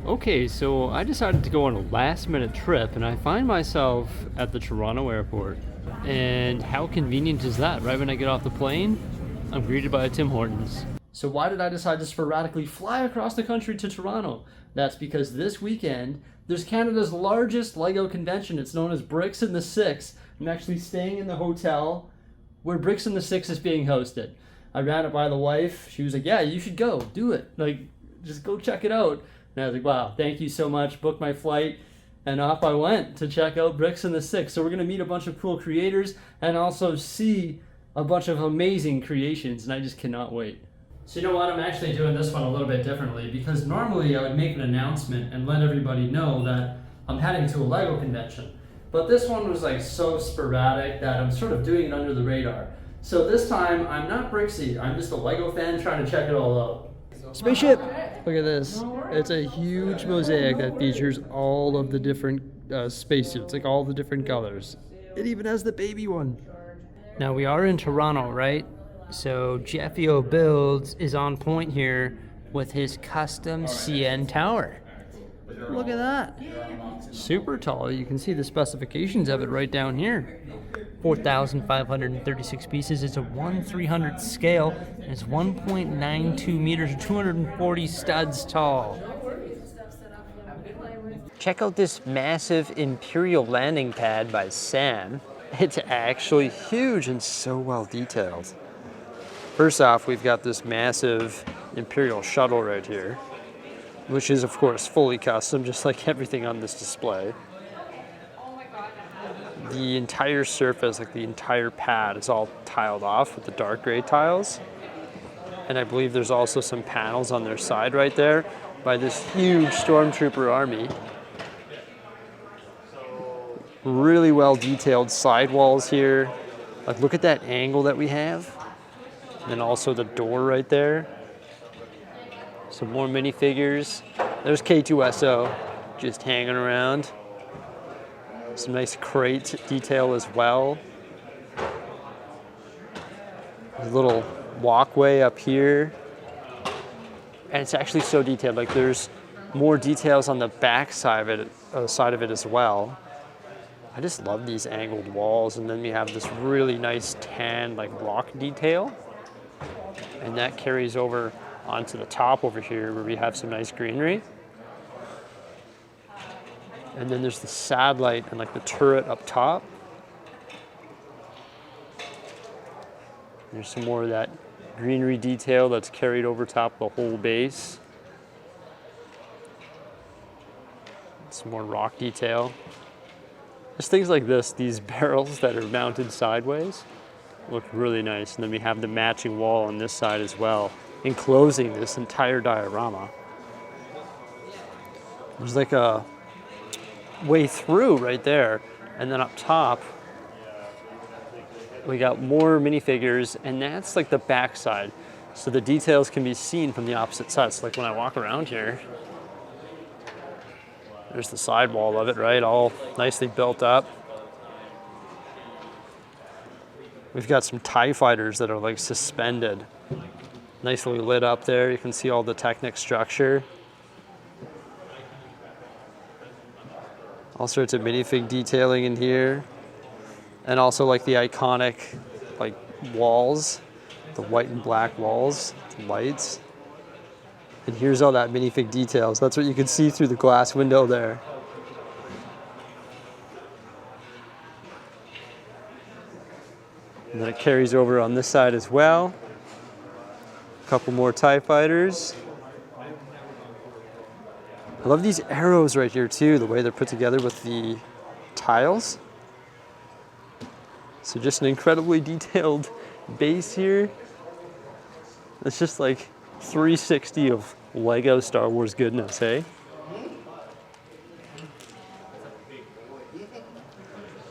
Okay, so I decided to go on a last minute trip and I find myself at the Toronto airport. And how convenient is that? Right when I get off the plane, I'm greeted by a Tim Hortons. So why did I decide to sporadically fly across the country to Toronto? That's because this weekend, there's Canada's largest LEGO convention. It's known as Bricks in the Six. I'm actually staying in the hotel where Bricks in the Six is being hosted. I ran it by the wife. She was like, yeah, you should go. Do it. Like, just go check it out. And I was like, wow, thank you so much. Booked my flight, and off I went to check out Bricks in the Six. So we're going to meet a bunch of cool creators and also see a bunch of amazing creations, and I just cannot wait. So you know what, I'm actually doing this one a little bit differently, because normally I would make an announcement and let everybody know that I'm heading to a LEGO convention. But this one was like so sporadic that I'm sort of doing it under the radar. So this time, I'm not Bricksie, I'm just a LEGO fan trying to check it all out. Spaceship! Look at this. It's a huge mosaic that features all of the different spacesuits, like all the different colors. It even has the baby one. Now we are in Toronto, right? So Jeffio Builds is on point here with his custom CN tower. Look at that. Super tall. You can see the specifications of it right down here. 4,536 pieces. It's a 1/300 scale. And it's 1.92 meters, 240 studs tall. Check out this massive Imperial Landing Pad by Sam. It's actually huge and so well detailed. First off, we've got this massive Imperial shuttle right here, which is of course fully custom, just like everything on this display. The entire surface, like the entire pad, is all tiled off with the dark gray tiles. And I believe there's also some panels on their side right there by this huge stormtrooper army. Really well detailed sidewalls here. Like, look at that angle that we have. And also the door right there. Some more minifigures. There's K2SO just hanging around. Some nice crate detail as well. A little walkway up here. And it's actually so detailed. Like, there's more details on the back side of it as well. I just love these angled walls. And then we have this really nice tan, like, rock detail. And that carries over onto the top over here where we have some nice greenery. And then there's the satellite and like the turret up top. There's some more of that greenery detail that's carried over top the whole base. Some more rock detail. There's things like this, these barrels that are mounted sideways, look really nice. And then we have the matching wall on this side as well, enclosing this entire diorama. There's like a way through right there, and then up top we got more minifigures, and that's like the back side, so the details can be seen from the opposite sides. So like when I walk around here, there's the sidewall of it, right, all nicely built up. We've got some TIE fighters that are like suspended, nicely lit up there. You can see all the Technic structure. All sorts of minifig detailing in here. And also like the iconic like walls, the white and black walls, the lights. And here's all that minifig details. That's what you can see through the glass window there. And then it carries over on this side as well. A couple more TIE fighters. I love these arrows right here too, the way they're put together with the tiles. So just an incredibly detailed base here. It's just like 360 of LEGO Star Wars goodness, eh?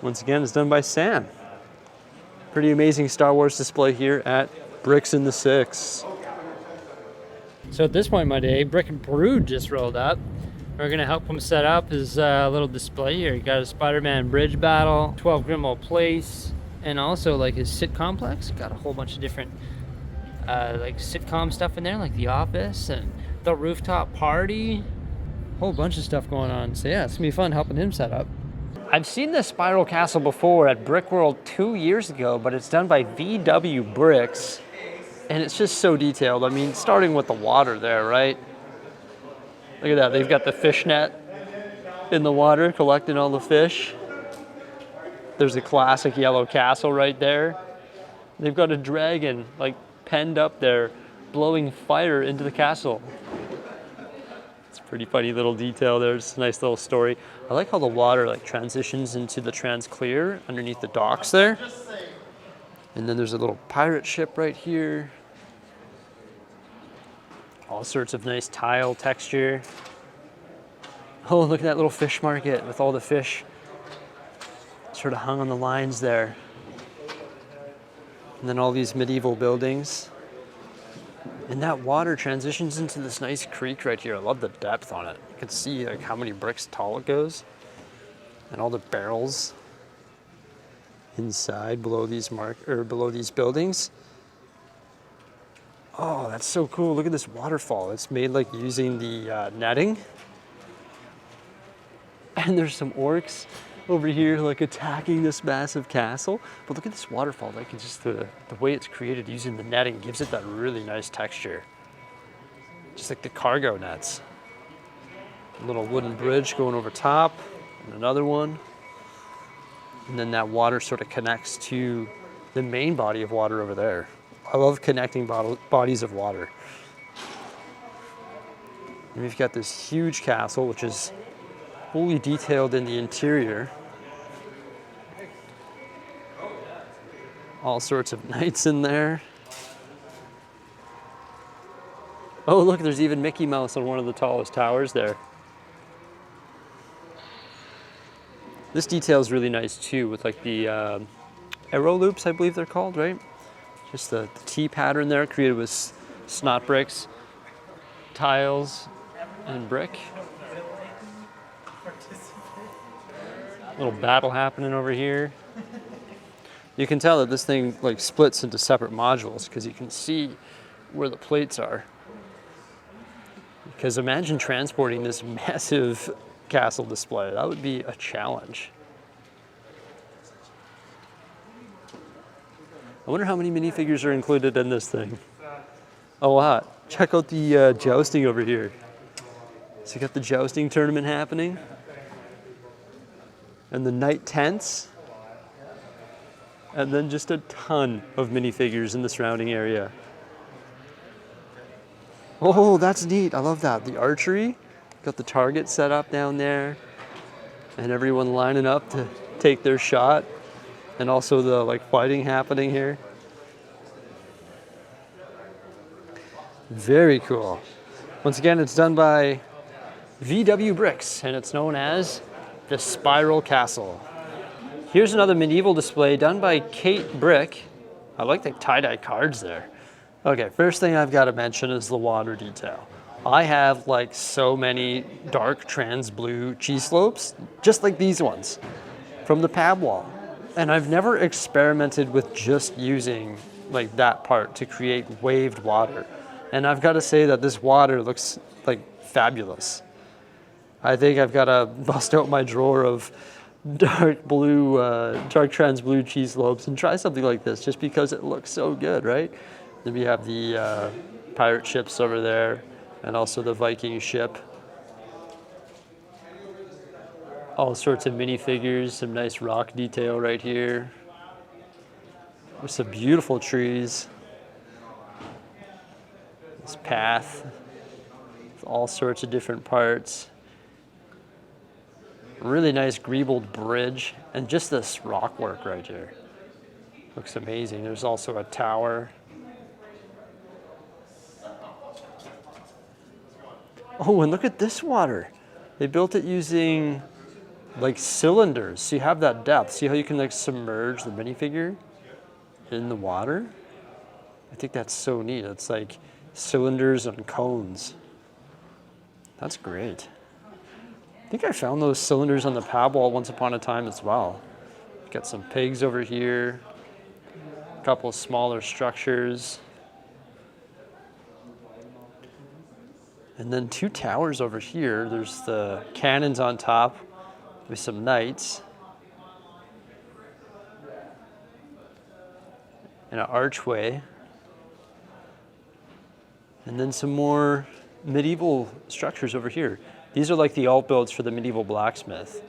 Once again, it's done by Sam. Pretty amazing Star Wars display here at Bricks in the Six. So at this point in my day, Brick and Brood just rolled up. We're gonna help him set up his little display here. You got a Spider-Man bridge battle, 12 Grimmauld Place, and also like his sit complex. Got a whole bunch of different like sitcom stuff in there, like The Office and The Rooftop Party. Whole bunch of stuff going on. So yeah, it's gonna be fun helping him set up. I've seen this spiral castle before at Brickworld 2 years ago, but it's done by VW Bricks. And it's just so detailed. I mean, starting with the water there, right? Look at that, they've got the fish net in the water collecting all the fish. There's a classic yellow castle right there. They've got a dragon like penned up there, blowing fire into the castle. It's a pretty funny little detail there. It's a nice little story. I like how the water like transitions into the transclear underneath the docks there. And then there's a little pirate ship right here. All sorts of nice tile texture. Oh, look at that little fish market with all the fish sort of hung on the lines there. And then all these medieval buildings. And that water transitions into this nice creek right here. I love the depth on it. You can see like how many bricks tall it goes. And all the barrels inside below these below these buildings. Oh, that's so cool. Look at this waterfall. It's made like using the netting. And there's some orcs over here like attacking this massive castle. But look at this waterfall. Like it's just the way it's created using the netting gives it that really nice texture. Just like the cargo nets. A little wooden bridge going over top and another one. And then that water sort of connects to the main body of water over there. I love connecting bodies of water. And we've got this huge castle, which is fully detailed in the interior. All sorts of knights in there. Oh, look, there's even Mickey Mouse on one of the tallest towers there. This detail is really nice too, with like the arrow loops, I believe they're called, right? Just the T pattern there, created with snot bricks, tiles, and brick. Little battle happening over here. You can tell that this thing like splits into separate modules because you can see where the plates are. Because imagine transporting this massive castle display. That would be a challenge. I wonder how many minifigures are included in this thing. A lot. Check out the jousting over here. So you got the jousting tournament happening. And the night tents. And then just a ton of minifigures in the surrounding area. Oh, that's neat. I love that. The archery. Got the target set up down there. And everyone lining up to take their shot. And also the like fighting happening here. Very cool. Once again, it's done by VW Bricks, and it's known as the Spiral Castle. Here's another medieval display done by Kate Brick. I like the tie-dye cards there. Okay, first thing I've got to mention is the water detail. I have like so many dark trans blue cheese slopes, just like these ones from the pad wall. And I've never experimented with just using like that part to create waved water. And I've got to say that this water looks like fabulous. I think I've got to bust out my drawer of dark trans blue cheese slopes and try something like this just because it looks so good, right? Then we have the pirate ships over there and also the Viking ship. All sorts of minifigures, some nice rock detail right here. With some beautiful trees. This path with all sorts of different parts. Really nice greebled bridge and just this rock work right here. Looks amazing. There's also a tower. Oh, and look at this water. They built it using like cylinders, so you have that depth. See how you can like submerge the minifigure in the water? I think that's so neat. It's like cylinders and cones. That's great. I think I found those cylinders on the pad wall once upon a time as well. Got some pigs over here, a couple of smaller structures. And then 2 towers over here. There's the cannons on top with some knights. And an archway. And then some more medieval structures over here. These are like the alt builds for the medieval blacksmith.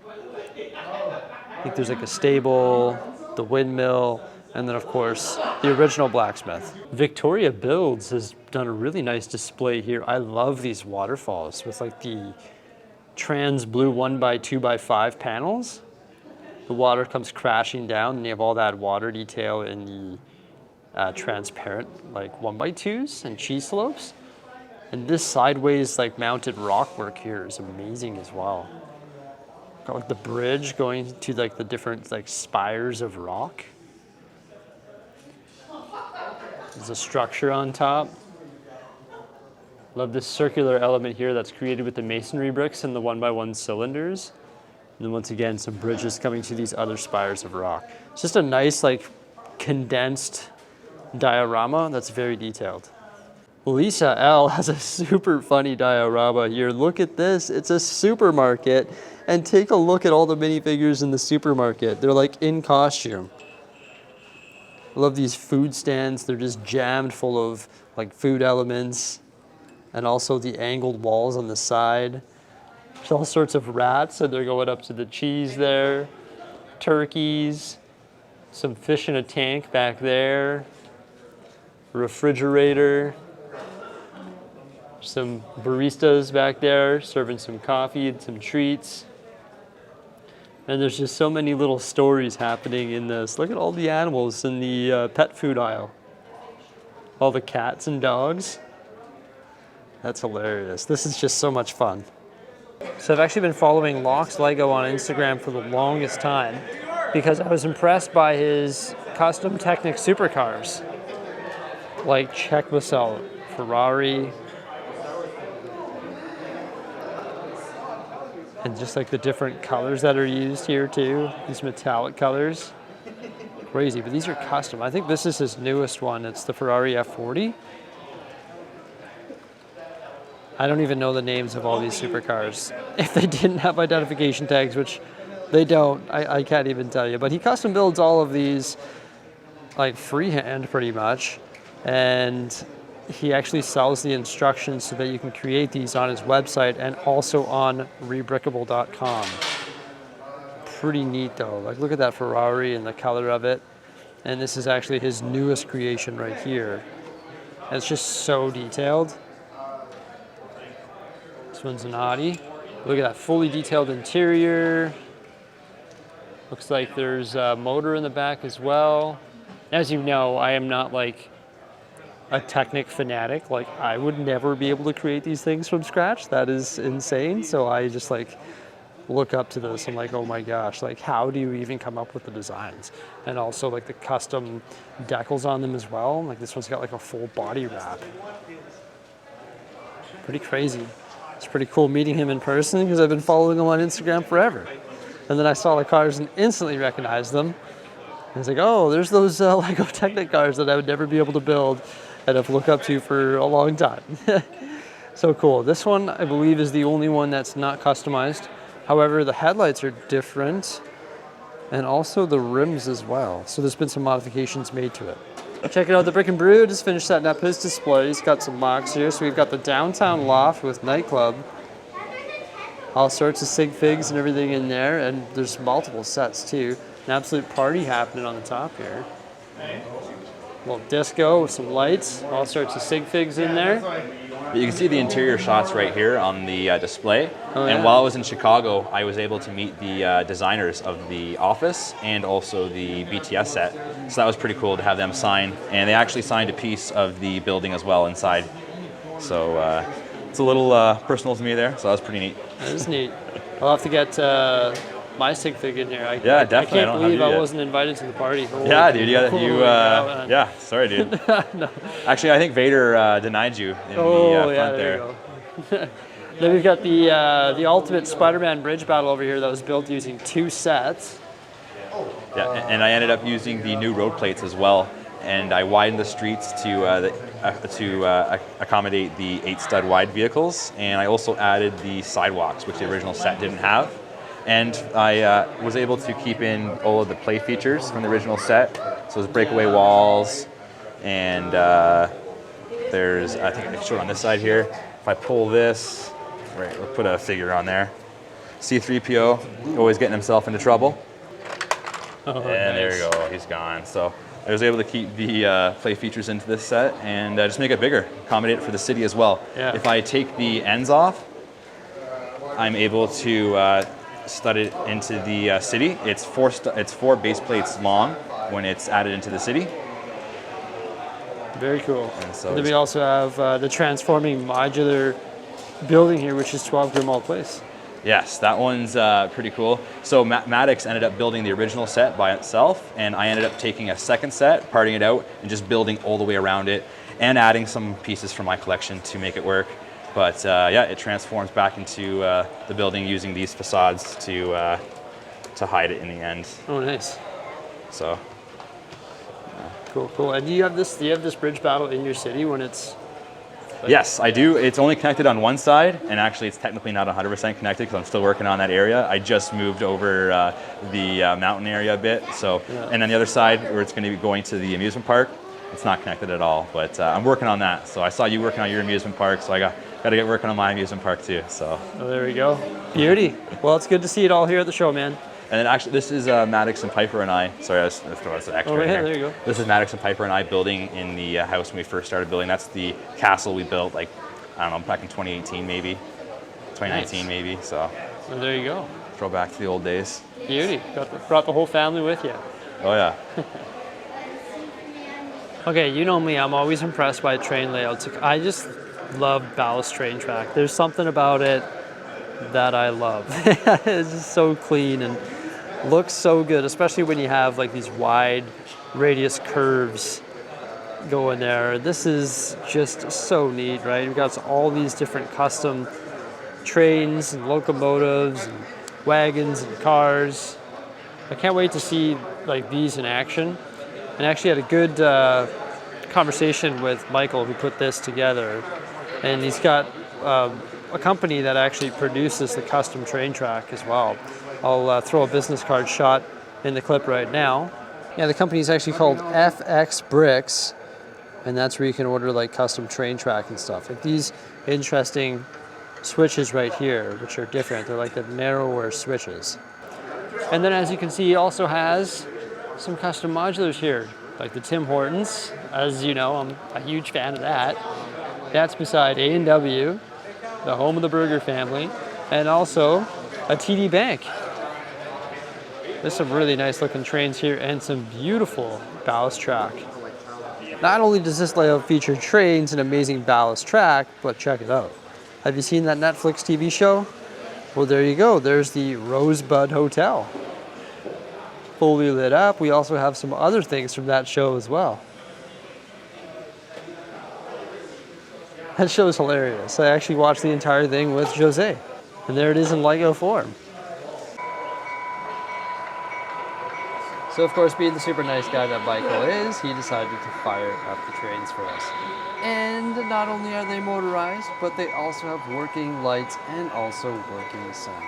I think there's like a stable, the windmill, and then of course, the original blacksmith. Victoria Builds has done a really nice display here. I love these waterfalls with like the trans blue 1x2x5 panels. The water comes crashing down and you have all that water detail in the transparent like 1x2s and cheese slopes. And this sideways like mounted rock work here is amazing as well. Got like the bridge going to like the different like spires of rock. There's a structure on top. Love this circular element here that's created with the masonry bricks and the 1x1 cylinders. And then once again, some bridges coming to these other spires of rock. It's just a nice like condensed diorama that's very detailed. Lisa L has a super funny diorama here. Look at this, it's a supermarket. And take a look at all the minifigures in the supermarket. They're like in costume. I love these food stands. They're just jammed full of like food elements. And also the angled walls on the side. There's all sorts of rats, and they're going up to the cheese there. Turkeys. Some fish in a tank back there. Refrigerator. Some baristas back there serving some coffee and some treats. And there's just so many little stories happening in this. Look at all the animals in the pet food aisle. All the cats and dogs. That's hilarious. This is just so much fun. So I've actually been following Locke's Lego on Instagram for the longest time because I was impressed by his custom Technic supercars. Like, check this out. Ferrari. And just like the different colors that are used here too. These metallic colors. Crazy, but these are custom. I think this is his newest one. It's the Ferrari F40. I don't even know the names of all these supercars. If they didn't have identification tags, which they don't, I can't even tell you. But he custom builds all of these like freehand pretty much. And he actually sells the instructions so that you can create these on his website and also on rebrickable.com. Pretty neat though. Like look at that Ferrari and the color of it. And this is actually his newest creation right here. And it's just so detailed. This one's an Audi. Look at that fully detailed interior. Looks like there's a motor in the back as well. As you know, I am not like a Technic fanatic. Like I would never be able to create these things from scratch. That is insane. So I just like look up to this. I'm like, oh my gosh, like how do you even come up with the designs? And also like the custom decals on them as well. Like this one's got like a full body wrap. Pretty crazy. It's pretty cool meeting him in person because I've been following him on Instagram forever. And then I saw the cars and instantly recognized them. And it's like, oh, there's those Lego Technic cars that I would never be able to build and have looked up to for a long time. So cool. This one, I believe, is the only one that's not customized. However, the headlights are different and also the rims as well. So there's been some modifications made to it. Check it out, the Brick and Brew just finished setting up his display. He's got some mocks here. So we've got the downtown loft with nightclub. All sorts of sig figs and everything in there. And there's multiple sets too. An absolute party happening on the top here. A little disco with some lights. All sorts of sig figs in there. You can see the interior shots right here on the display. Oh, yeah. And while I was in Chicago, I was able to meet the designers of the office and also the BTS set. So that was pretty cool to have them sign. And they actually signed a piece of the building as well inside. So it's a little personal to me there. So that was pretty neat. That is neat. I'll have to get my sig fig in here. Yeah, definitely. I can't believe I wasn't invited to the party. Yeah, dude. Yeah, sorry, dude. No. Actually, I think Vader denied you in the front there. You go. Then we've got the ultimate Spider-Man bridge battle over here that was built using 2 sets. Yeah, and I ended up using the new road plates as well. and I widened the streets to accommodate the 8 stud wide vehicles, and I also added the sidewalks, which the original set didn't have. And I was able to keep in all of the play features from the original set. So there's breakaway walls, and there's, I think I can show it on this side here. If I pull this, right, we'll put a figure on there. C-3PO, always getting himself into trouble. Oh, and nice. There you go, he's gone. So I was able to keep the play features into this set and just make it bigger, accommodate it for the city as well. Yeah. If I take the ends off, I'm able to stud it into the city. It's 4 base plates long when it's added into the city. Very cool. And so And then we also have the transforming modular building here, which is 12 Grimald Place. Yes, that one's pretty cool. So Maddox ended up building the original set by itself, and I ended up taking a second set, parting it out, and just building all the way around it, and adding some pieces from my collection to make it work. But yeah, it transforms back into the building using these facades to hide it in the end. Oh, nice. So. Cool, cool. And do you have this bridge battle in your city when it's... Yes, I do. It's only connected on one side, and actually it's technically not 100% connected because I'm still working on that area. I just moved over the mountain area a bit. So, Yeah. And then the other side where it's going to be going to the amusement park, it's not connected at all. But I'm working on that. So I saw you working on your amusement park, so I got to get working on my amusement park too. So. Oh, there we go. Beauty. Well, it's good to see it all here at the show, man. And then actually, this is Maddox and Piper and I. Sorry, let's throw this extra Oh, in yeah, here. there you go. This is Maddox and Piper and I building in the house when we first started building. That's the castle we built, like, I don't know, back in 2018 maybe, 2019 Nice. maybe. So Well, there you go. throw back to the old days. Beauty. Brought the whole family with you. Oh yeah. Okay, you know me, I'm always impressed by train layouts. I just love ballast train track. There's something about it that I love. It's just so clean and looks so good, especially when you have like these wide radius curves going there. This is just so neat, right? We've got all these different custom trains and locomotives and wagons and cars. I can't wait to see like these in action. And I actually had a good conversation with Michael who put this together. And he's got a company that actually produces the custom train track as well. I'll throw a business card shot in the clip right now. Yeah, the company is actually called FX Bricks, and that's where you can order like custom train track and stuff. Like these interesting switches right here, which are different. They're like the narrower switches. And then as you can see, he also has some custom modulars here, like the Tim Hortons. As you know, I'm a huge fan of that. That's beside A&W, the home of the Burger family, and also a TD Bank. There's some really nice looking trains here and some beautiful ballast track. Not only does this layout feature trains and amazing ballast track, but check it out. Have you seen that Netflix TV show? Well, there you go. There's the Rosebud Hotel. Fully lit up. We also have some other things from that show as well. That show's hilarious. I actually watched the entire thing with Jose. And there it is in Lego form. So of course, being the super nice guy that Michael is, he decided to fire up the trains for us. And not only are they motorized, but they also have working lights and also working sound.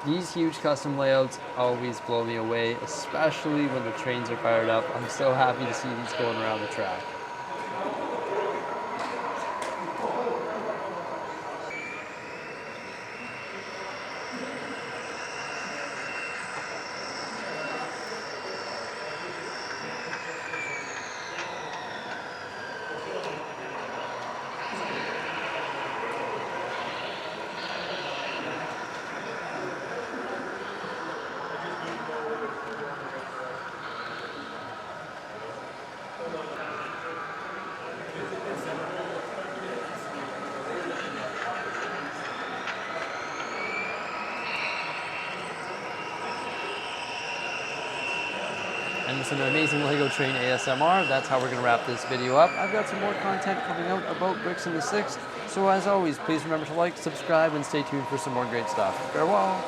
These huge custom layouts always blow me away, especially when the trains are fired up. I'm so happy to see these going around the track. and some amazing Lego train ASMR. That's how we're going to wrap this video up. I've got some more content coming out about Bricks in the 6th. So as always, please remember to like, subscribe, and stay tuned for some more great stuff. Farewell.